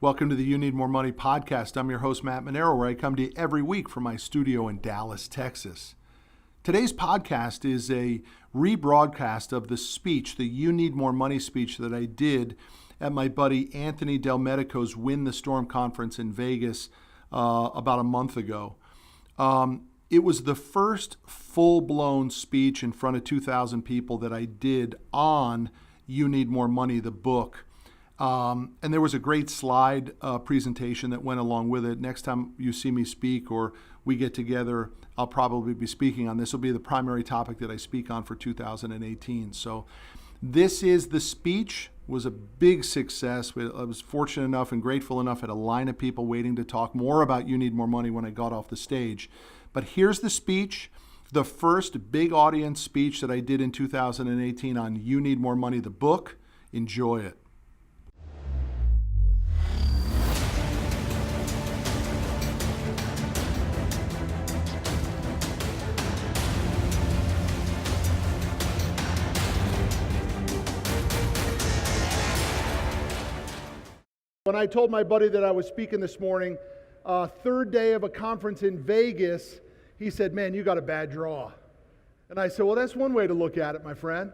Welcome to the You Need More Money podcast. I'm your host, Matt Manero, where I come to you every week from my studio in Dallas, Texas. Today's podcast is a rebroadcast of the speech, the You Need More Money speech that I did at my buddy Anthony Del Medico's Win the Storm conference in Vegas about a month ago. It was the first full-blown speech in front of 2,000 people that I did on You Need More Money, the book. And there was a great slide presentation that went along with it. Next time you see me speak or we get together, I'll probably be speaking on this. Will be the primary topic that I speak on for 2018. So this is the speech. It was a big success. I was fortunate enough and grateful enough at a line of people waiting to talk more about You Need More Money when I got off the stage. But here's the speech, the first big audience speech that I did in 2018 on You Need More Money, the book. Enjoy it. When I told my buddy that I was speaking this morning, third day of a conference in Vegas, he said, "Man, you got a bad draw." And I said, "Well, that's one way to look at it, my friend.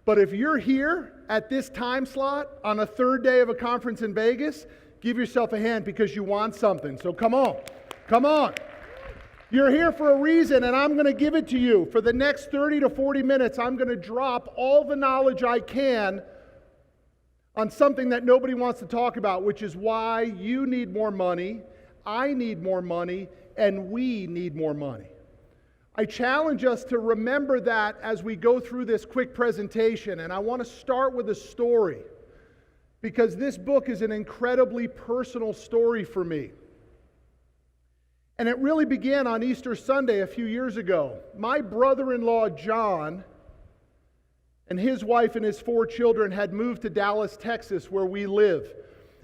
But if you're here at this time slot on a third day of a conference in Vegas, give yourself a hand because you want something. So come on. Come on. You're here for a reason, and I'm going to give it to you. For the next 30 to 40 minutes, I'm going to drop all the knowledge I can on something that nobody wants to talk about, which is why you need more money, I need more money, and we need more money. I challenge us to remember that as we go through this quick presentation, and I want to start with a story because this book is an incredibly personal story for me. And it really began on Easter Sunday a few years ago. My brother-in-law, John, and his wife and his 4 children had moved to Dallas, Texas, where we live.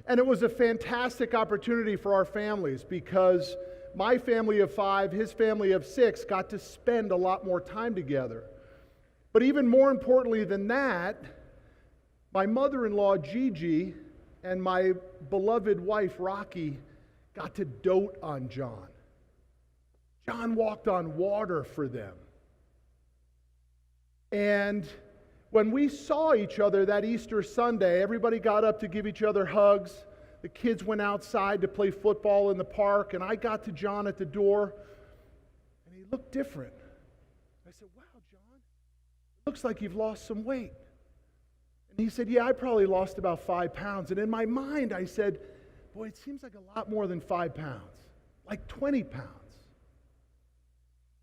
And it was a fantastic opportunity for our families because my family of 5, his family of 6 got to spend a lot more time together. But even more importantly than that, my mother-in-law, Gigi, and my beloved wife, Rocky, got to dote on John. John walked on water for them. And when we saw each other that Easter Sunday, everybody got up to give each other hugs. The kids went outside to play football in the park, and I got to John at the door, and he looked different. I said, "Wow, John, it looks like you've lost some weight." And he said, "Yeah, I probably lost about 5 pounds." And in my mind, I said, "Boy, it seems like a lot more than 5 pounds, like 20 pounds.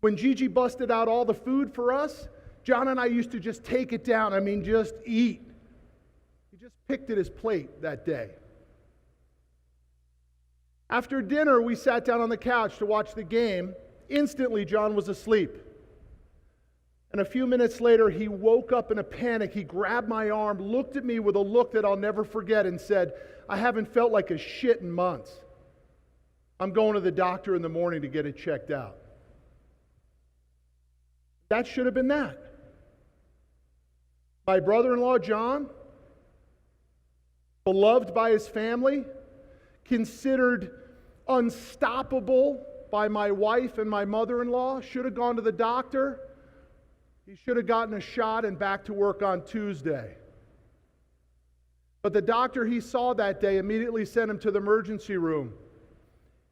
When Gigi busted out all the food for us, John and I used to just take it down. I mean, just eat. He just picked at his plate that day. After dinner, we sat down on the couch to watch the game. Instantly, John was asleep. And a few minutes later, he woke up in a panic. He grabbed my arm, looked at me with a look that I'll never forget, and said, "I haven't felt like a shit in months. I'm going to the doctor in the morning to get it checked out." That should have been that. My brother-in-law, John, beloved by his family, considered unstoppable by my wife and my mother-in-law, should have gone to the doctor. He should have gotten a shot and back to work on Tuesday. But the doctor he saw that day immediately sent him to the emergency room.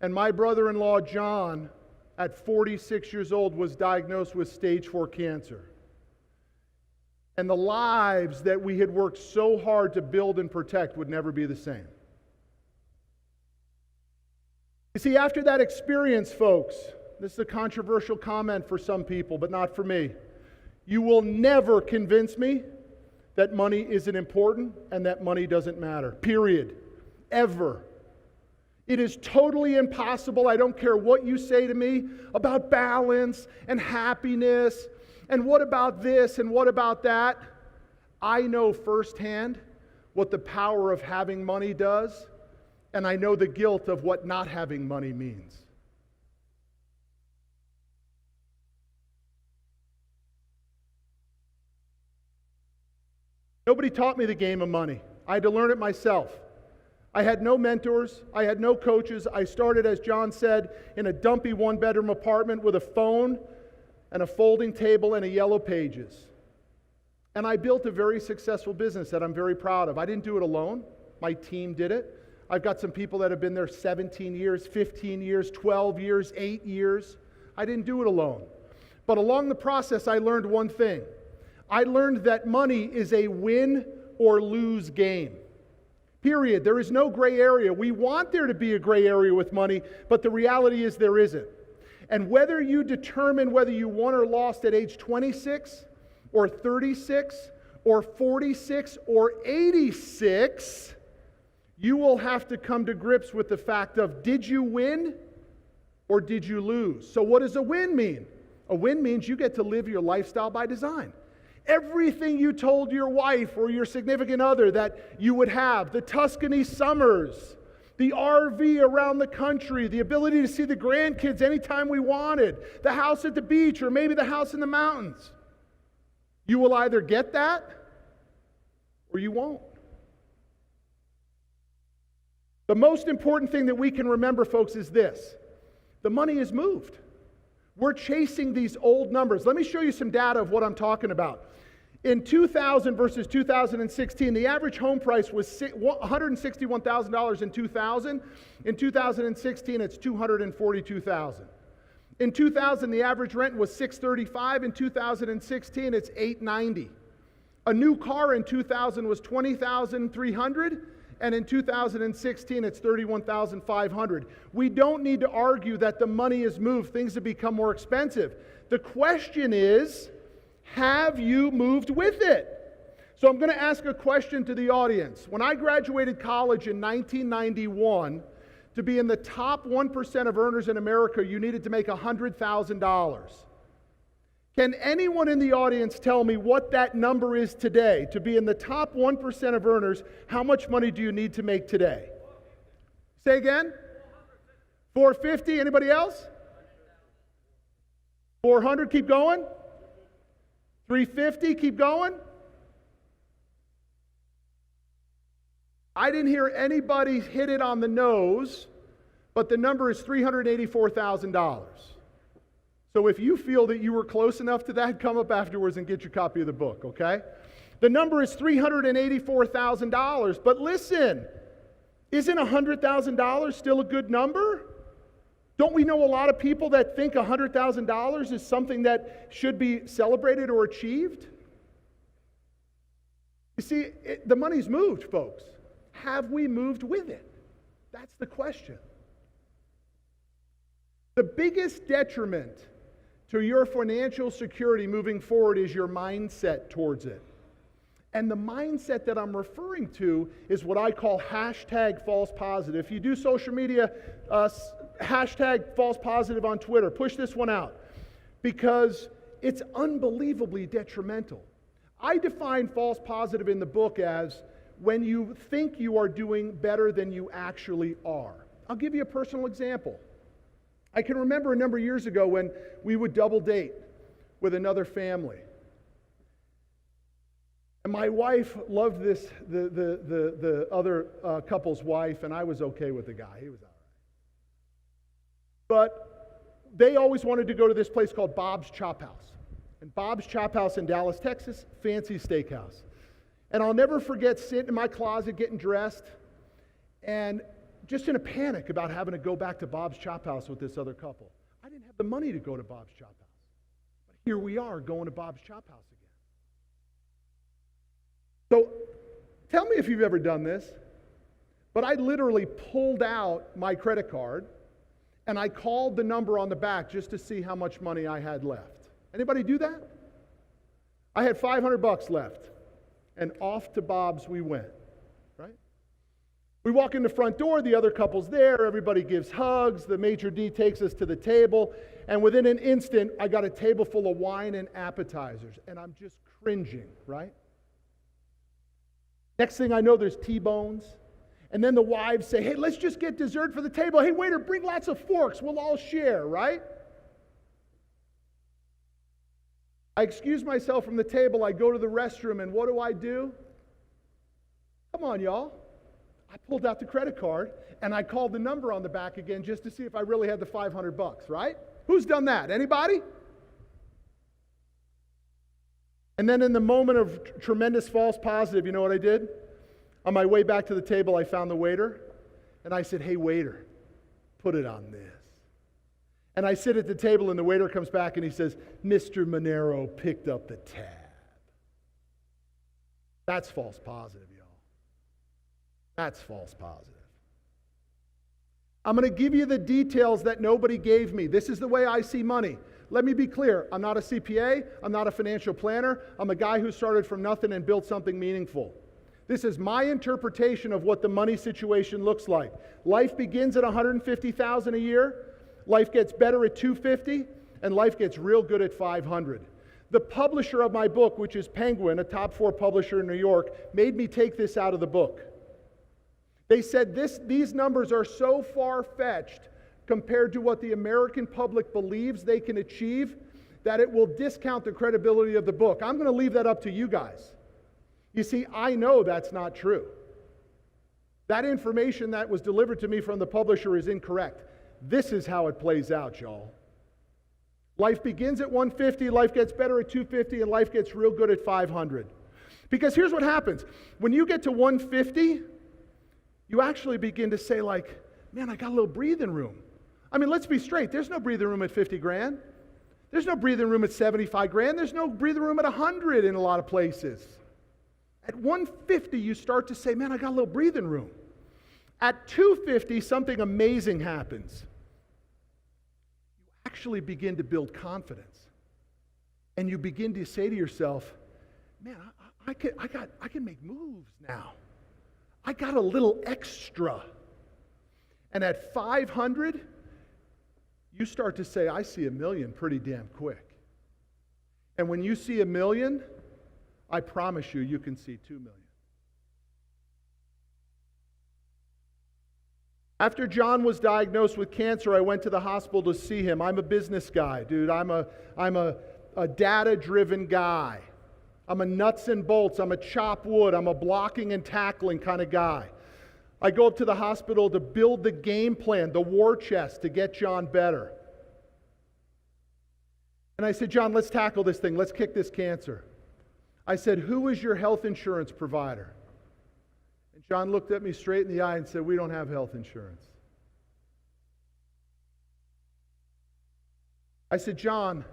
And my brother-in-law, John, at 46 years old, was diagnosed with stage 4 cancer. And the lives that we had worked so hard to build and protect would never be the same. You see, after that experience, folks, this is a controversial comment for some people, but not for me. You will never convince me that money isn't important and that money doesn't matter. Period. Ever. It is totally impossible, I don't care what you say to me, about balance and happiness and what about this and what about that. I know firsthand what the power of having money does, and I know the guilt of what not having money means. Nobody taught me the game of money. I had to learn it myself. I had no mentors. I had no coaches. I started, as John said, in a dumpy one-bedroom apartment with a phone and a folding table and a yellow pages. And I built a very successful business that I'm very proud of. I didn't do it alone. My team did it. I've got some people that have been there 17 years, 15 years, 12 years, 8 years. I didn't do it alone. But along the process, I learned one thing. I learned that money is a win or lose game. Period. There is no gray area. We want there to be a gray area with money, but the reality is there isn't. And whether you determine whether you won or lost at age 26 or 36 or 46 or 86, you will have to come to grips with the fact of, did you win or did you lose? So what does a win mean? A win means you get to live your lifestyle by design. Everything you told your wife or your significant other that you would have, the Tuscany summers, the RV around the country, the ability to see the grandkids anytime we wanted, the house at the beach or maybe the house in the mountains. You will either get that or you won't. The most important thing that we can remember, folks, is this. The money is moved. We're chasing these old numbers. Let me show you some data of what I'm talking about. In 2000 versus 2016, the average home price was $161,000 in 2000. In 2016, it's $242,000. In 2000, the average rent was $635. In 2016, it's $890. A new car in 2000 was $20,300. And in 2016, it's $31,500. We don't need to argue that the money has moved. Things have become more expensive. The question is, have you moved with it? So I'm going to ask a question to the audience. When I graduated college in 1991, to be in the top 1% of earners in America, you needed to make $100,000. Can anyone in the audience tell me what that number is today? To be in the top 1% of earners, how much money do you need to make today? Say again? 450. Anybody else? 400. Keep going. 350. Keep going. I didn't hear anybody hit it on the nose, but the number is $384,000. So if you feel that you were close enough to that, come up afterwards and get your copy of the book, okay? The number is $384,000. But listen, isn't $100,000 still a good number? Don't we know a lot of people that think $100,000 is something that should be celebrated or achieved? You see, the money's moved, folks. Have we moved with it? That's the question. The biggest detriment to your financial security moving forward is your mindset towards it. And the mindset that I'm referring to is what I call hashtag false positive. If you do social media, hashtag false positive on Twitter. Push this one out because it's unbelievably detrimental. I define false positive in the book as when you think you are doing better than you actually are. I'll give you a personal example. I can remember a number of years ago when we would double date with another family. And my wife loved this, the other couple's wife, and I was okay with the guy. He was all right. But they always wanted to go to this place called Bob's Chop House. And Bob's Chop House in Dallas, Texas, fancy steakhouse. And I'll never forget sitting in my closet getting dressed and just in a panic about having to go back to Bob's Chop House with this other couple. I didn't have the money to go to Bob's Chop House. But here we are going to Bob's Chop House again. So tell me if you've ever done this, but I literally pulled out my credit card and I called the number on the back just to see how much money I had left. Anybody do that? I had $500 left, and off to Bob's we went, right? We walk in the front door, the other couple's there, everybody gives hugs, the maitre d' takes us to the table, and within an instant, I got a table full of wine and appetizers, and I'm just cringing, right? Next thing I know, there's T-bones, and then the wives say, hey, let's just get dessert for the table. Hey, waiter, bring lots of forks, we'll all share, right? I excuse myself from the table, I go to the restroom, and what do? Come on, y'all. I pulled out the credit card and I called the number on the back again just to see if I really had the $500, right? Who's done that? Anybody? And then in the moment of tremendous false positive, you know what I did? On my way back to the table, I found the waiter, and I said, "Hey, waiter, put it on this." And I sit at the table, and the waiter comes back, and he says, "Mr. Manero picked up the tab." That's false positive, y'all. That's false positive. I'm going to give you the details that nobody gave me. This is the way I see money. Let me be clear. I'm not a CPA. I'm not a financial planner. I'm a guy who started from nothing and built something meaningful. This is my interpretation of what the money situation looks like. Life begins at $150,000 a year. Life gets better at $250,000, and life gets real good at $500,000. The publisher of my book, which is Penguin, a top 4 publisher in New York, made me take this out of the book. They said these numbers are so far-fetched compared to what the American public believes they can achieve that it will discount the credibility of the book. I'm going to leave that up to you guys. You see, I know that's not true. That information that was delivered to me from the publisher is incorrect. This is how it plays out, y'all. Life begins at $150,000, life gets better at $250,000, and life gets real good at $500,000. Because here's what happens. When you get to $150,000, you actually begin to say like, man, I got a little breathing room. I mean, let's be straight. There's no breathing room at 50 grand. There's no breathing room at 75 grand. There's no breathing room at 100 in a lot of places. At 150, you start to say, man, I got a little breathing room. At 250, something amazing happens. You actually begin to build confidence. And you begin to say to yourself, man, I can make moves now. I got a little extra. And at 500, you start to say, I see $1 million pretty damn quick. And when you see $1 million, I promise you, you can see $2 million. After John was diagnosed with cancer, I went to the hospital to see him. I'm a business guy, dude. I'm a data-driven guy. I'm a nuts and bolts. I'm a chop wood. I'm a blocking and tackling kind of guy. I go up to the hospital to build the game plan, the war chest to get John better. And I said, John, let's tackle this thing. Let's kick this cancer. I said, who is your health insurance provider? And John looked at me straight in the eye and said, we don't have health insurance. I said, John,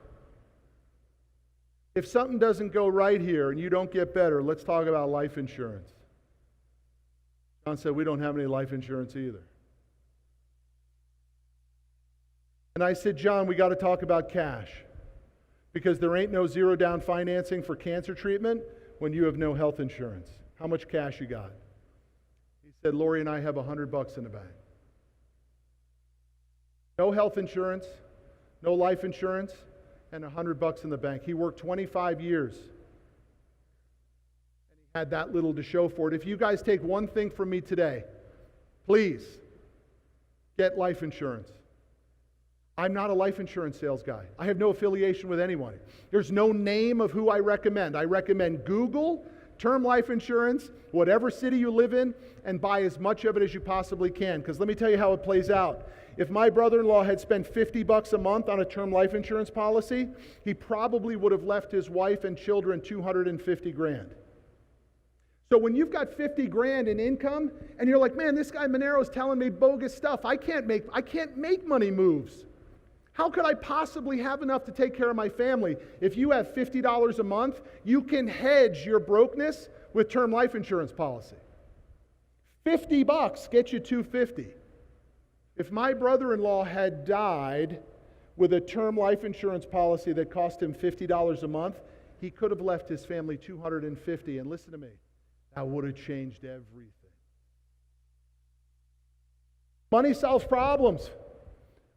if something doesn't go right here and you don't get better, let's talk about life insurance. John said, we don't have any life insurance either. And I said, John, we got to talk about cash. Because there ain't no zero down financing for cancer treatment when you have no health insurance. How much cash you got? He said, Lori and I have $100 in the bank. No health insurance, no life insurance, and $100 in the bank. He worked 25 years. And he had that little to show for it. If you guys take one thing from me today, please get life insurance. I'm not a life insurance sales guy. I have no affiliation with anyone. There's no name of who I recommend. I recommend Google, term life insurance, whatever city you live in, and buy as much of it as you possibly can. Because let me tell you how it plays out. If my brother-in-law had spent $50 a month on a term life insurance policy, he probably would have left his wife and children $250 grand. So when you've got 50 grand in income, and you're like, man, this guy Manero is telling me bogus stuff. I can't make money moves. How could I possibly have enough to take care of my family? If you have $50 a month, you can hedge your brokenness with term life insurance policy. $50 gets you $250. If my brother-in-law had died with a term life insurance policy that cost him $50 a month, he could have left his family $250. And listen to me, that would have changed everything. Money solves problems.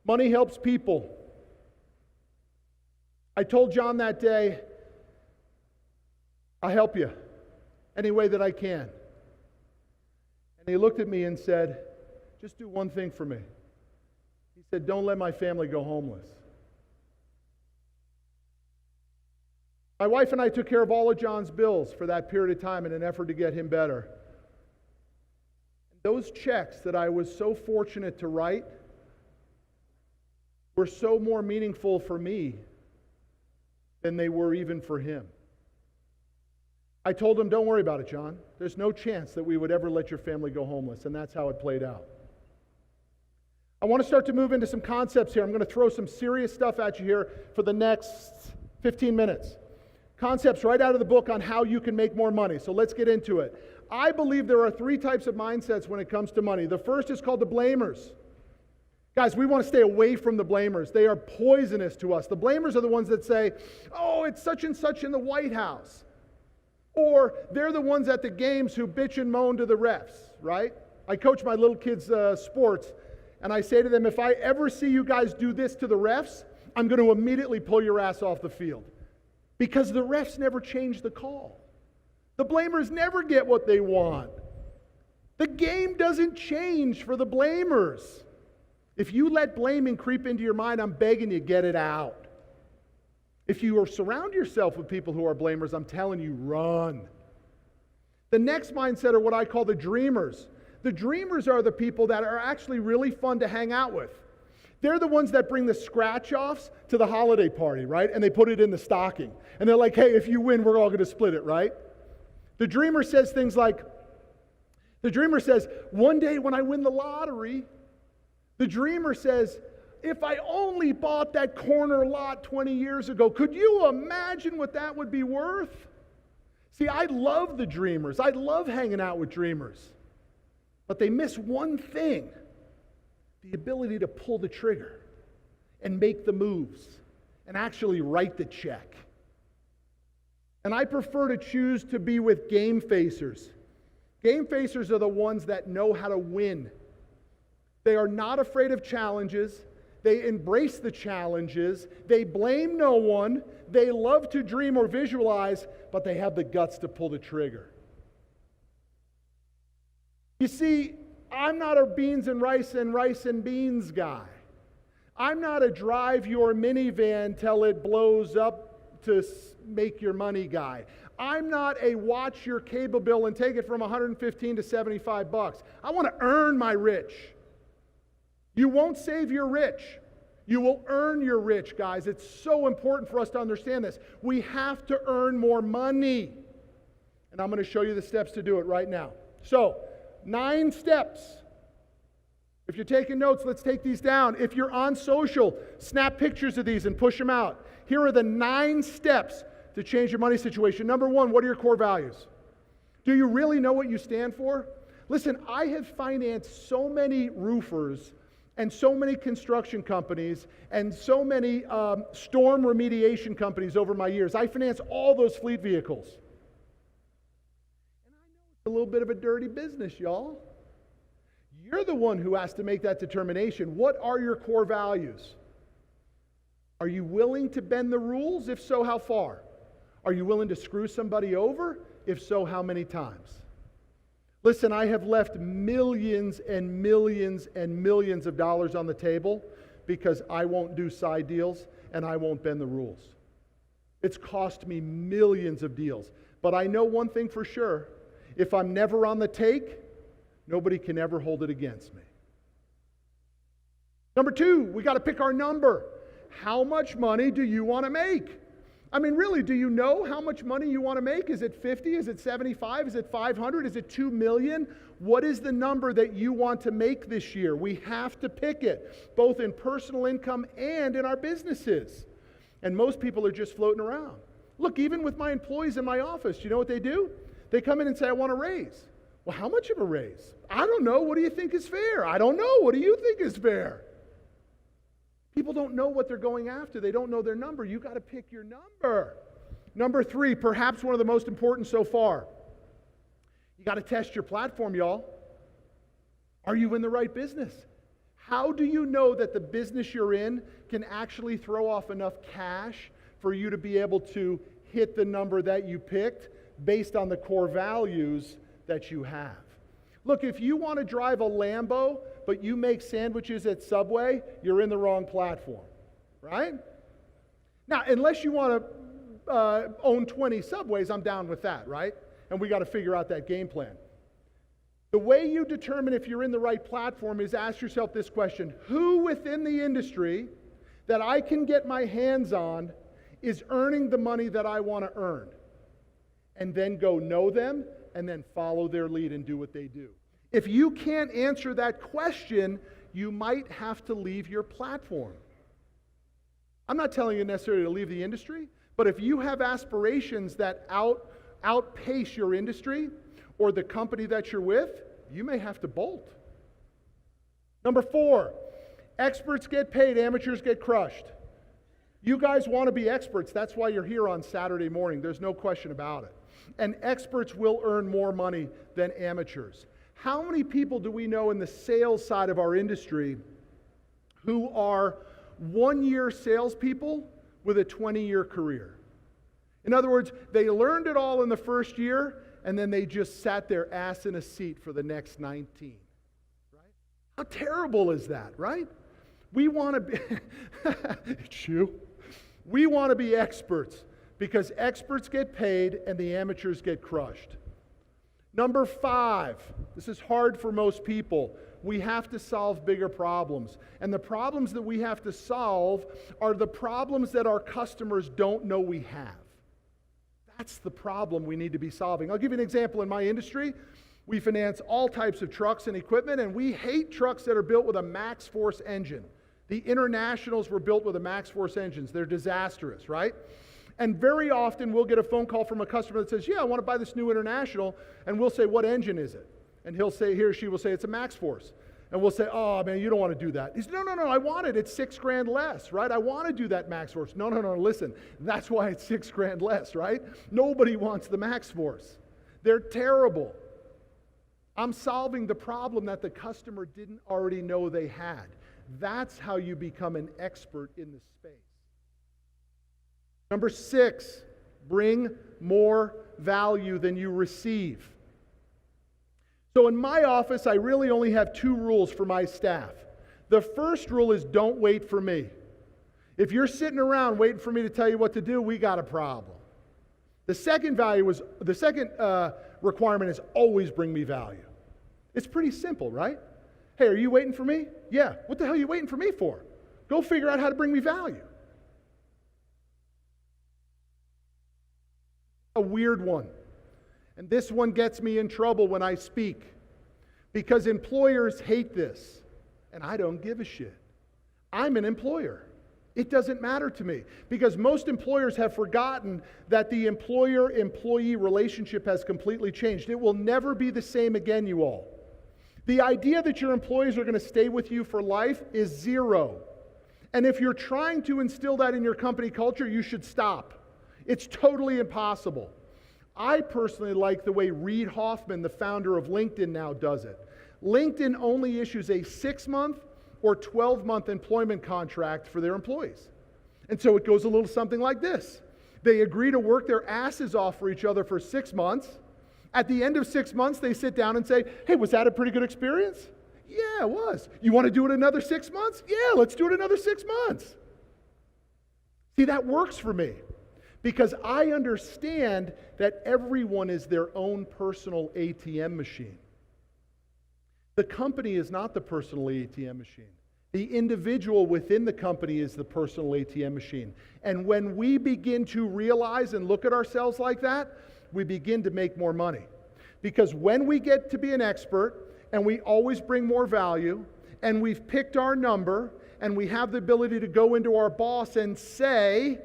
Money helps people. I told John that day, I'll help you any way that I can. And he looked at me and said, just do one thing for me. He said, don't let my family go homeless. My wife and I took care of all of John's bills for that period of time in an effort to get him better. And Those checks that I was so fortunate to write were so more meaningful for me than they were even for him. I told him, don't worry about it, John. There's no chance that we would ever let your family go homeless, and that's how it played out. I want to start to move into some concepts here. I'm going to throw some serious stuff at you here for the next 15 minutes. Concepts right out of the book on how you can make more money. So let's get into it. I believe there are 3 types of mindsets when it comes to money. The first is called the blamers. Guys, we want to stay away from the blamers. They are poisonous to us. The blamers are the ones that say, oh, it's such and such in the White House. Or they're the ones at the games who bitch and moan to the refs, right? I coach my little kids' sports, and I say to them, if I ever see you guys do this to the refs, I'm going to immediately pull your ass off the field. Because the refs never change the call. The blamers never get what they want. The game doesn't change for the blamers. If you let blaming creep into your mind, I'm begging you, get it out. If you surround yourself with people who are blamers, I'm telling you, run. The next mindset are what I call the dreamers. The dreamers are the people that are actually really fun to hang out with. They're the ones that bring the scratch-offs to the holiday party, right? And they put it in the stocking. And they're like, hey, if you win, we're all going to split it, right? The dreamer says things like, one day when I win the lottery, the dreamer says, if I only bought that corner lot 20 years ago, could you imagine what that would be worth? See, I love the dreamers. I love hanging out with dreamers. But they miss one thing. The ability to pull the trigger and make the moves and actually write the check. And I prefer to choose to be with game facers. Game facers are the ones that know how to win. They are not afraid of challenges. They embrace the challenges. They blame no one. They love to dream or visualize, but they have the guts to pull the trigger. You see, I'm not a beans and rice and beans guy. I'm not a drive your minivan till it blows up to make your money guy. I'm not a watch your cable bill and take it from $115 to $75. I want to earn my rich. You won't save your rich. You will earn your rich, guys. It's so important for us to understand this. We have to earn more money. And I'm going to show you the steps to do it right now. So, 9 steps. If you're taking notes, let's take these down. If you're on social, snap pictures of these and push them out. Here are the 9 steps to change your money situation. Number 1, what are your core values? Do you really know what you stand for? Listen, I have financed so many roofers and so many construction companies and so many storm remediation companies over my years. I finance all those fleet vehicles. And I know it's a little bit of a dirty business, y'all. You're the one who has to make that determination. What are your core values? Are you willing to bend the rules? If so, how far? Are you willing to screw somebody over? If so, how many times? Listen, I have left millions and millions and millions of dollars on the table because I won't do side deals and I won't bend the rules. It's cost me millions of deals. But I know one thing for sure. If I'm never on the take, nobody can ever hold it against me. Number 2, we got to pick our number. How much money do you want to make? I mean, really, do you know how much money you want to make? Is it 50? Is it 75? Is it 500? Is it 2 million? What is the number that you want to make this year? We have to pick it, both in personal income and in our businesses. And most people are just floating around. Look, even with my employees in my office, you know what they do? They come in and say, I want a raise. Well, how much of a raise? I don't know. What do you think is fair? I don't know. What do you think is fair? People don't know what they're going after. They don't know their number. You got to pick your number. Number 3, perhaps one of the most important so far. You got to test your platform, y'all. Are you in the right business? How do you know that the business you're in can actually throw off enough cash for you to be able to hit the number that you picked based on the core values that you have? Look, if you want to drive a Lambo, but you make sandwiches at Subway, you're in the wrong platform, right? Now, unless you want to own 20 Subways, I'm down with that, right? And we got to figure out that game plan. The way you determine if you're in the right platform is ask yourself this question: who within the industry that I can get my hands on is earning the money that I want to earn? And then go know them and then follow their lead and do what they do. If you can't answer that question, you might have to leave your platform. I'm not telling you necessarily to leave the industry, but if you have aspirations that outpace your industry or the company that you're with, you may have to bolt. Number 4, experts get paid, amateurs get crushed. You guys want to be experts. That's why you're here on Saturday morning. There's no question about it. And experts will earn more money than amateurs. How many people do we know in the sales side of our industry who are one-year salespeople with a 20-year career? In other words, they learned it all in the first year, and then they just sat their ass in a seat for the next 19. Right? How terrible is that, right? We want to be... It's you. We want to be experts because experts get paid and the amateurs get crushed. Number 5, this is hard for most people. We have to solve bigger problems. And the problems that we have to solve are the problems that our customers don't know we have. That's the problem we need to be solving. I'll give you an example. In my industry, we finance all types of trucks and equipment, and we hate trucks that are built with a max force engine. The Internationals were built with a max force engines. They're disastrous, right? And very often we'll get a phone call from a customer that says, yeah, I want to buy this new International. And we'll say, what engine is it? And he or she will say, it's a max force. And we'll say, oh man, you don't want to do that. He says, no, I want it. It's $6,000 less, right? I want to do that max force. No, listen, that's why it's $6,000 less, right? Nobody wants the max force. They're terrible. I'm solving the problem that the customer didn't already know they had. That's how you become an expert in the space. Number 6, bring more value than you receive. So in my office, I really only have 2 rules for my staff. The first rule is don't wait for me. If you're sitting around waiting for me to tell you what to do, we got a problem. The second requirement is always bring me value. It's pretty simple, right? Hey, are you waiting for me? Yeah. What the hell are you waiting for me for? Go figure out how to bring me value. A weird one. And this one gets me in trouble when I speak because employers hate this, and I don't give a shit. I'm an employer. It doesn't matter to me because most employers have forgotten that the employer-employee relationship has completely changed. It will never be the same again, you all. The idea that your employees are going to stay with you for life is zero. And if you're trying to instill that in your company culture, you should stop. It's totally impossible. I personally like the way Reid Hoffman, the founder of LinkedIn, now does it. LinkedIn only issues a 6-month or 12-month employment contract for their employees. And so it goes a little something like this. They agree to work their asses off for each other for 6 months. At the end of 6 months, they sit down and say, hey, was that a pretty good experience? Yeah, it was. You want to do it another 6 months? Yeah, let's do it another 6 months. See, that works for me. Because I understand that everyone is their own personal ATM machine. The company is not the personal ATM machine. The individual within the company is the personal ATM machine. And when we begin to realize and look at ourselves like that, we begin to make more money. Because when we get to be an expert, and we always bring more value, and we've picked our number, and we have the ability to go into our boss and say,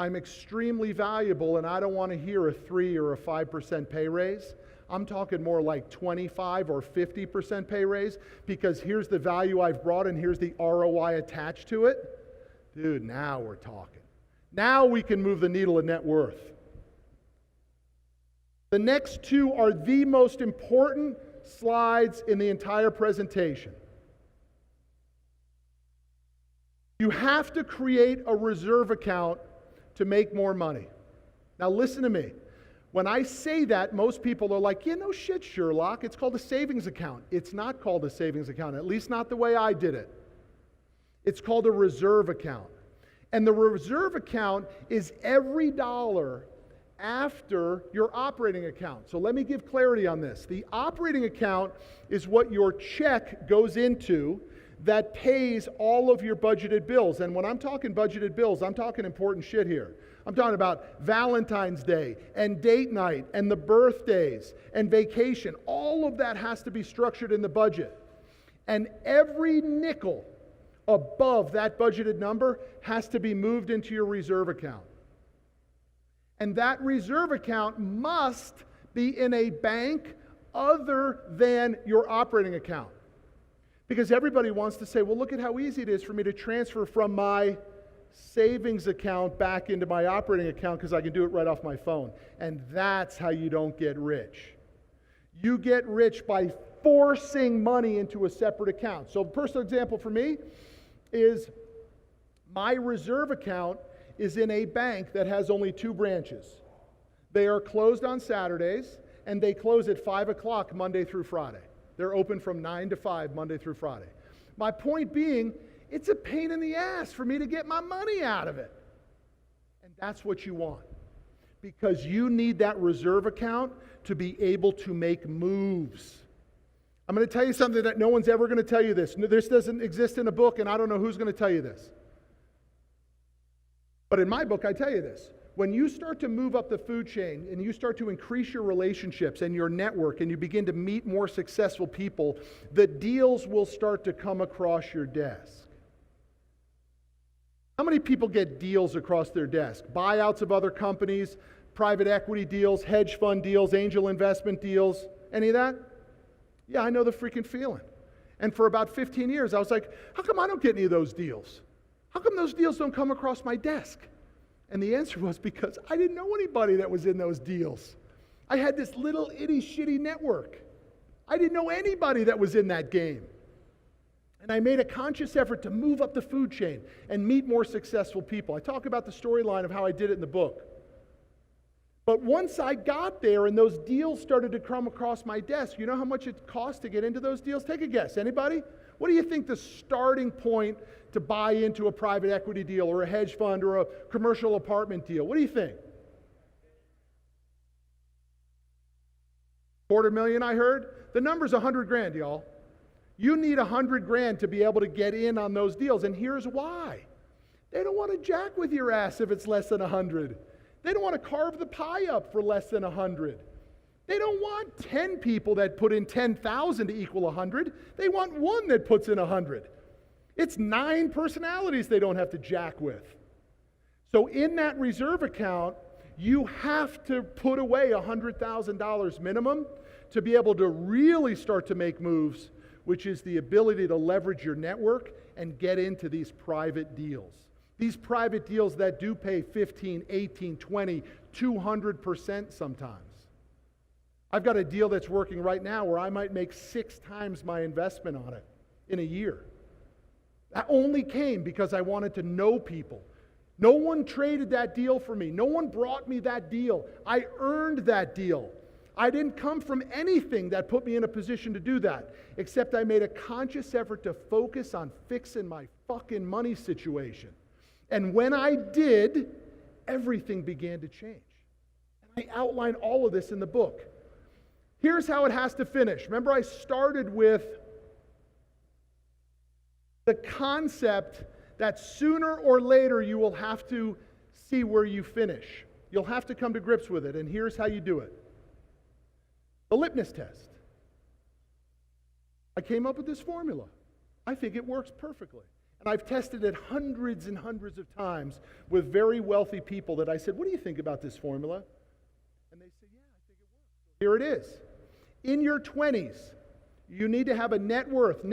I'm extremely valuable and I don't want to hear a 3 or a 5% pay raise. I'm talking more like 25 or 50% pay raise because here's the value I've brought and here's the ROI attached to it. Dude, now we're talking. Now we can move the needle of net worth. The next 2 are the most important slides in the entire presentation. You have to create a reserve account to make more money. Now listen to me. When I say that, most people are like, yeah, no shit, Sherlock. It's called a savings account. It's not called a savings account, at least not the way I did it. It's called a reserve account. And the reserve account is every dollar after your operating account. So let me give clarity on this. The operating account is what your check goes into that pays all of your budgeted bills. And when I'm talking budgeted bills, I'm talking important shit here. I'm talking about Valentine's Day and date night and the birthdays and vacation. All of that has to be structured in the budget. And every nickel above that budgeted number has to be moved into your reserve account. And that reserve account must be in a bank other than your operating account. Because everybody wants to say, well, look at how easy it is for me to transfer from my savings account back into my operating account because I can do it right off my phone. And that's how you don't get rich. You get rich by forcing money into a separate account. So a personal example for me is my reserve account is in a bank that has only 2 branches. They are closed on Saturdays, and they close at 5 o'clock Monday through Friday. They're open from 9 to 5 Monday through Friday. My point being, it's a pain in the ass for me to get my money out of it. And that's what you want. Because you need that reserve account to be able to make moves. I'm going to tell you something that no one's ever going to tell you this. This doesn't exist in a book, and I don't know who's going to tell you this. But in my book, I tell you this. When you start to move up the food chain and you start to increase your relationships and your network and you begin to meet more successful people, the deals will start to come across your desk. How many people get deals across their desk? Buyouts of other companies, private equity deals, hedge fund deals, angel investment deals, any of that? Yeah, I know the freaking feeling. And for about 15 years, I was like, how come I don't get any of those deals? How come those deals don't come across my desk? And the answer was because I didn't know anybody that was in those deals. I had this little itty shitty network. I didn't know anybody that was in that game. And I made a conscious effort to move up the food chain and meet more successful people. I talk about the storyline of how I did it in the book. But once I got there and those deals started to come across my desk, you know how much it cost to get into those deals? Take a guess. Anybody? What do you think the starting point to buy into a private equity deal or a hedge fund or a commercial apartment deal? What do you think? $250,000, I heard? The number's $100,000, y'all. You need $100,000 to be able to get in on those deals, and here's why. They don't want to jack with your ass if it's less than 100. They don't want to carve the pie up for less than 100. They don't want 10 people that put in 10,000 to equal 100. They want one that puts in 100. It's 9 personalities they don't have to jack with. So in that reserve account, you have to put away $100,000 minimum to be able to really start to make moves, which is the ability to leverage your network and get into these private deals. These private deals that do pay 15, 18, 20, 200% sometimes. I've got a deal that's working right now where I might make 6 times my investment on it in a year. That only came because I wanted to know people. No one traded that deal for me. No one brought me that deal. I earned that deal. I didn't come from anything that put me in a position to do that, except I made a conscious effort to focus on fixing my fucking money situation. And when I did, everything began to change. And I outline all of this in the book. Here's how it has to finish. Remember, I started with the concept that sooner or later you will have to see where you finish. You'll have to come to grips with it, and here's how you do it. The litmus test. I came up with this formula. I think it works perfectly. And I've tested it hundreds and hundreds of times with very wealthy people that I said, what do you think about this formula? And they said, yeah, I think it works. Here it is. In your 20s, you need to have a net worth,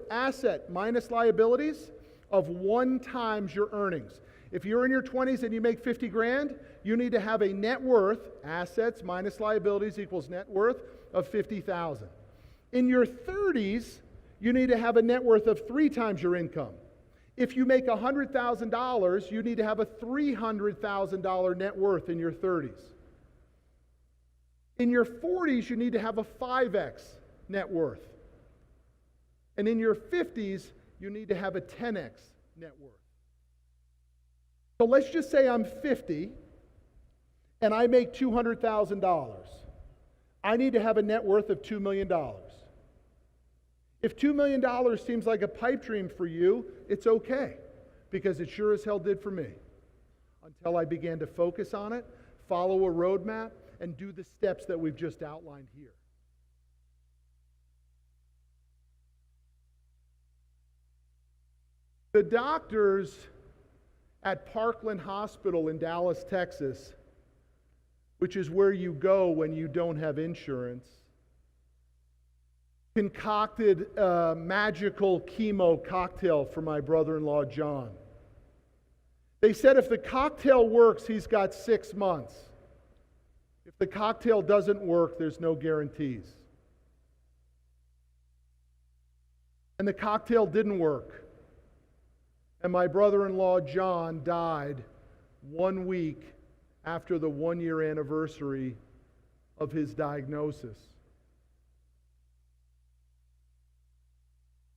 asset minus liabilities of 1 times your earnings. If you're in your 20s and you make 50 grand, you need to have a net worth, assets minus liabilities equals net worth of 50,000. In your 30s, you need to have a net worth of 3 times your income. If you make $100,000, you need to have a $300,000 net worth in your 30s. In your 40s, you need to have a 5x net worth. And in your 50s, you need to have a 10x net worth. So let's just say I'm 50, and I make $200,000, I need to have a net worth of $2 million. If $2 million seems like a pipe dream for you, it's okay, because it sure as hell did for me. Until I began to focus on it, follow a roadmap, and do the steps that we've just outlined here. The doctors at Parkland Hospital in Dallas, Texas, which is where you go when you don't have insurance, concocted a magical chemo cocktail for my brother-in-law, John. They said if the cocktail works, he's got 6 months. If the cocktail doesn't work, there's no guarantees. And the cocktail didn't work. And my brother-in-law, John, died 1 week after the 1-year anniversary of his diagnosis.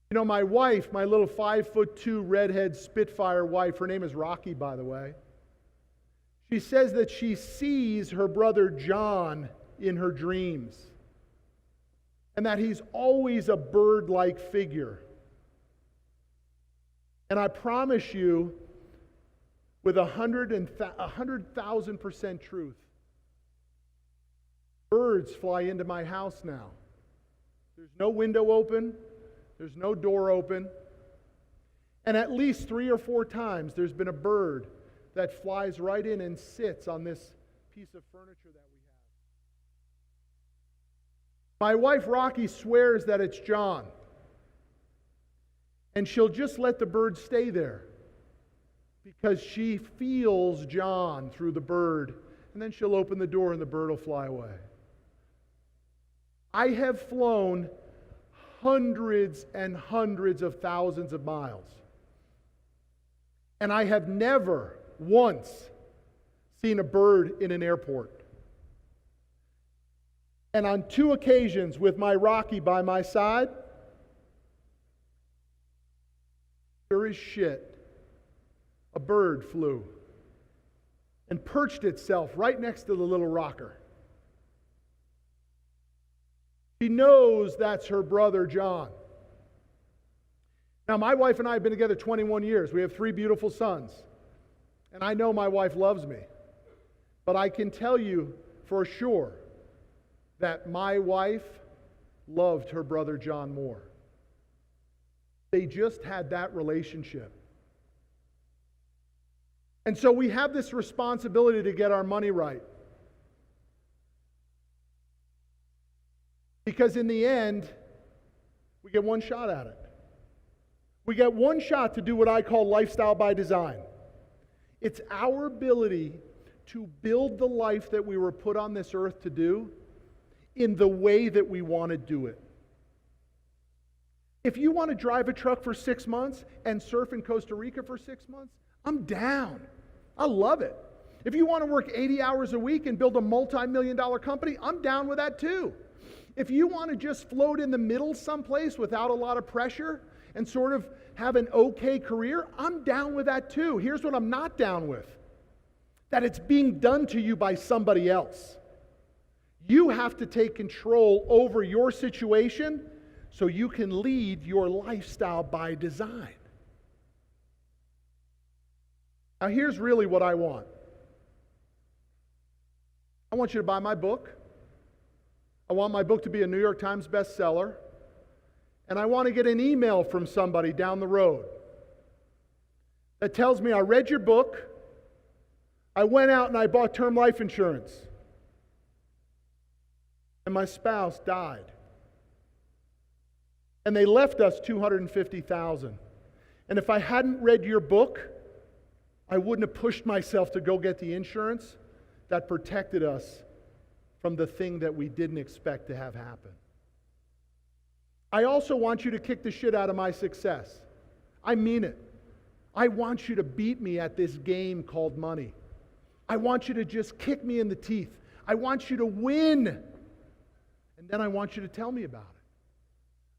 You know, my wife, my little 5'2" redhead Spitfire wife, her name is Rocky, by the way. She says that she sees her brother John in her dreams, and that he's always a bird-like figure. And I promise you, with 100,000% truth, birds fly into my house now. There's no window open. There's no door open. And at least 3 or 4 times there's been a bird that flies right in and sits on this piece of furniture that we have. My wife Rocky swears that it's John. And she'll just let the bird stay there because she feels John through the bird. And then she'll open the door and the bird will fly away. I have flown hundreds and hundreds of thousands of miles. And I have never once seen a bird in an airport. And on 2 occasions with my Rocky by my side, sure as shit, a bird flew and perched itself right next to the little rocker. She knows that's her brother, John. Now, my wife and I have been together 21 years. We have 3 beautiful sons. And I know my wife loves me. But I can tell you for sure that my wife loved her brother John more. They just had that relationship. And so we have this responsibility to get our money right. Because in the end, we get one shot at it. We get one shot to do what I call lifestyle by design. It's our ability to build the life that we were put on this earth to do in the way that we want to do it. If you want to drive a truck for 6 months and surf in Costa Rica for 6 months, I'm down. I love it. If you want to work 80 hours a week and build a multi-million-dollar company, I'm down with that too. If you want to just float in the middle someplace without a lot of pressure and sort of have an okay career, I'm down with that too. Here's what I'm not down with. That it's being done to you by somebody else. You have to take control over your situation so you can lead your lifestyle by design. Now here's really what I want. I want you to buy my book. I want my book to be a New York Times bestseller. And I want to get an email from somebody down the road that tells me, I read your book, I went out and I bought term life insurance, and my spouse died. And they left us $250,000. And if I hadn't read your book, I wouldn't have pushed myself to go get the insurance that protected us from the thing that we didn't expect to have happen. I also want you to kick the shit out of my success. I mean it. I want you to beat me at this game called money. I want you to just kick me in the teeth. I want you to win. And then I want you to tell me about it.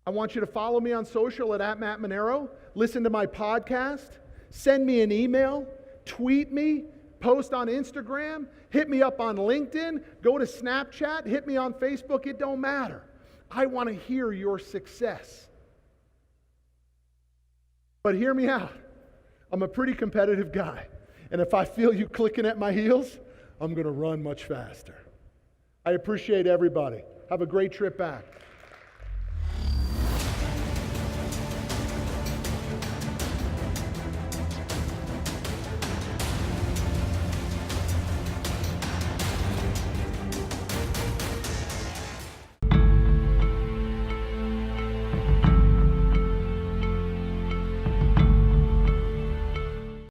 I want you to follow me on social at Matt Manero, listen to my podcast, send me an email, tweet me, post on Instagram, hit me up on LinkedIn, go to Snapchat, hit me on Facebook, it don't matter. I want to hear your success. But hear me out. I'm a pretty competitive guy. And if I feel you clicking at my heels, I'm going to run much faster. I appreciate everybody. Have a great trip back.